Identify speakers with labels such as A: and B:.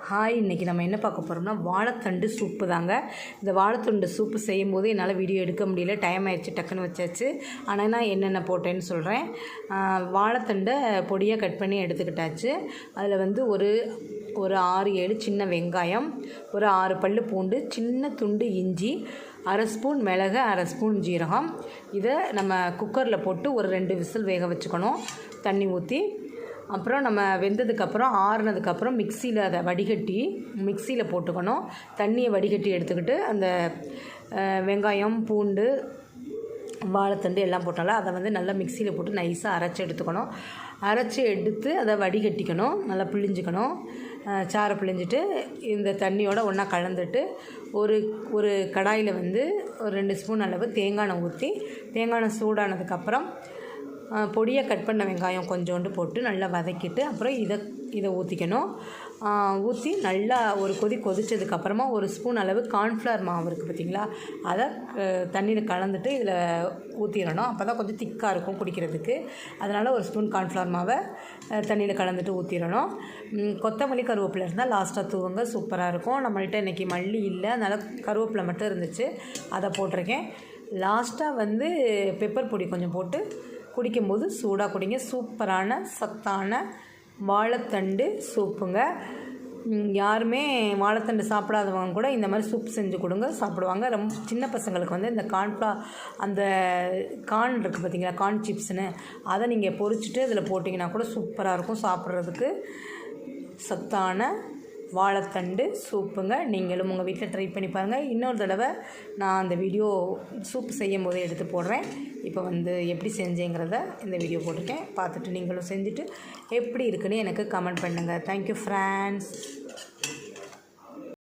A: Hi, இன்றைக்கி நம்ம என்ன பார்க்க போகிறோம்னா வாழைத்தண்டு சூப்பு தாங்க. இந்த வாழைத்தண்டு சூப்பு செய்யும்போது என்னால் வீடியோ எடுக்க முடியல, டைம் ஆயிடுச்சு, டக்குன்னு வச்சாச்சு. ஆனால் நான் என்னென்ன போட்டேன்னு சொல்கிறேன். வாழைத்தண்டை பொடியாக கட் பண்ணி எடுத்துக்கிட்டாச்சு. அதில் வந்து ஒரு 6-7 சின்ன வெங்காயம், ஒரு 6 பல் பூண்டு, சின்ன துண்டு இஞ்சி, 1/2 ஸ்பூன் மிளகு, 1/2 ஸ்பூன் ஜீரகம். இதை நம்ம குக்கரில் போட்டு ஒரு 2 விசில் வேக வச்சுக்கணும், தண்ணி ஊற்றி. அப்புறம் நம்ம வெந்ததுக்கப்புறம் ஆறுனதுக்கப்புறம் மிக்சியில் அதை வடிகட்டி மிக்சியில் போட்டுக்கணும். தண்ணியை வடிகட்டி எடுத்துக்கிட்டு அந்த வெங்காயம், பூண்டு, வாழைத்தண்டு எல்லாம் போட்டாலும் அதை வந்து நல்லா மிக்சியில் போட்டு நைஸாக அரைச்சி எடுத்துக்கணும். அரைச்சி எடுத்து அதை வடிகட்டிக்கணும், நல்லா பிழிஞ்சிக்கணும். சாறை பிழிஞ்சிட்டு இந்த தண்ணியோடு ஒன்றா கலந்துட்டு ஒரு கடாயில் வந்து ஒரு 2 ஸ்பூன் அளவு தேங்காய் எண்ணெய் ஊற்றி, தேங்காய் எண்ணெய் சூடானதுக்கப்புறம் பொடியாக கட் பண்ண வெங்காயம் கொஞ்சோண்டு போட்டு நல்லா வதக்கிட்டு அப்புறம் இதை ஊற்றிக்கணும். ஊற்றி நல்லா ஒரு கொதித்ததுக்கப்புறமா 1 ஸ்பூன் அளவு கார்ன்ஃப்ளவர் மாவு இருக்குது பார்த்திங்களா, அதை தண்ணியில் கலந்துட்டு இதில் ஊற்றிடணும். அப்போ தான் கொஞ்சம் திக்காக இருக்கும் குடிக்கிறதுக்கு. அதனால் 1 ஸ்பூன் கார்ன்ஃப்ளவர் மாவை தண்ணியில் கலந்துட்டு ஊற்றிடணும். கொத்தமல்லி, கருவேப்பிலை இருந்தால் லாஸ்ட்டாக தூவுங்க, சூப்பராக இருக்கும். நம்மள்கிட்ட இன்றைக்கி மல்லி இல்லை, அதனால் கருவேப்பிலை மட்டும் இருந்துச்சு, அதை போட்டிருக்கேன். லாஸ்ட்டாக வந்து பெப்பர் பொடி கொஞ்சம் போட்டு குடிக்கும்போது சூடாக குடிங்க. சூப்பரான சத்தான வாழைத்தண்டு சூப்புங்க. யாருமே வாழைத்தண்டு சாப்பிடாதவங்க கூட இந்த மாதிரி சூப் செஞ்சு கொடுங்க, சாப்பிடுவாங்க. ரொம்ப சின்ன பசங்களுக்கு வந்து இந்த அந்த கார்ன் இருக்குது பார்த்திங்களா, கார்ன் சிப்ஸ்னு, அதை நீங்கள் பொரிச்சிட்டு இதில் போட்டிங்கன்னா கூட சூப்பராக இருக்கும் சாப்பிட்றதுக்கு. சத்தான வாழைத்தண்டு சூப்புங்க. நீங்களும் உங்கள் வீட்டில் ட்ரை பண்ணி பாருங்கள். இன்னொரு தடவை நான் அந்த வீடியோ சூப் செய்யும் போதே எடுத்து போடுறேன். இப்போ வந்து எப்படி செஞ்சேங்கிறத இந்த வீடியோ போட்டிருக்கேன், பார்த்துட்டு நீங்களும் செஞ்சுட்டு எப்படி இருக்குன்னு எனக்கு கமெண்ட் பண்ணுங்கள். Thank you friends.